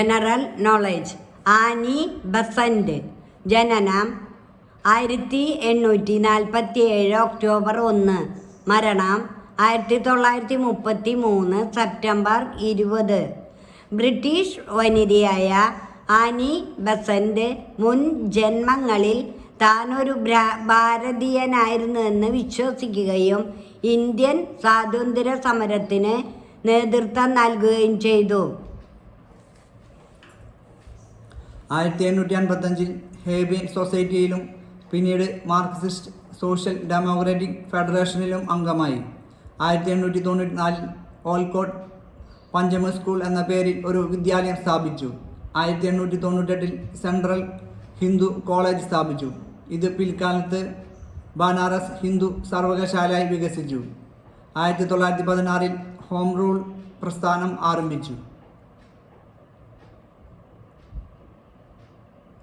General knowledge. Annie Besant. ജനനം 1847 October 1. മരണം 1933 September 20. British വനിതയായ Annie Besant മുൻ ജന്മങ്ങളിൽ താനൊരു ഭാരതീയനായിരുന്നുവെന്ന് വിശ്വസിക്കുകയും ഇന്ത്യൻ സ്വാതന്ത്ര്യ സമരത്തിന് നേതൃത്വം നൽകുകയും ചെയ്തു. 1855 ഹേബിയൻ സൊസൈറ്റിയിലും പിന്നീട് മാർക്സിസ്റ്റ് സോഷ്യൽ ഡെമോക്രാറ്റിക് ഫെഡറേഷനിലും അംഗമായി. 1894 ഓൾക്കോട്ട് പഞ്ചമ സ്കൂൾ എന്ന പേരിൽ ഒരു വിദ്യാലയം സ്ഥാപിച്ചു. 1898 സെൻട്രൽ ഹിന്ദു കോളേജ് സ്ഥാപിച്ചു. ഇത് പിൽക്കാലത്ത് ബനാറസ് ഹിന്ദു സർവകലാശാലയായി വികസിച്ചു. 1916 ഹോം റൂൾ പ്രസ്ഥാനം ആരംഭിച്ചു.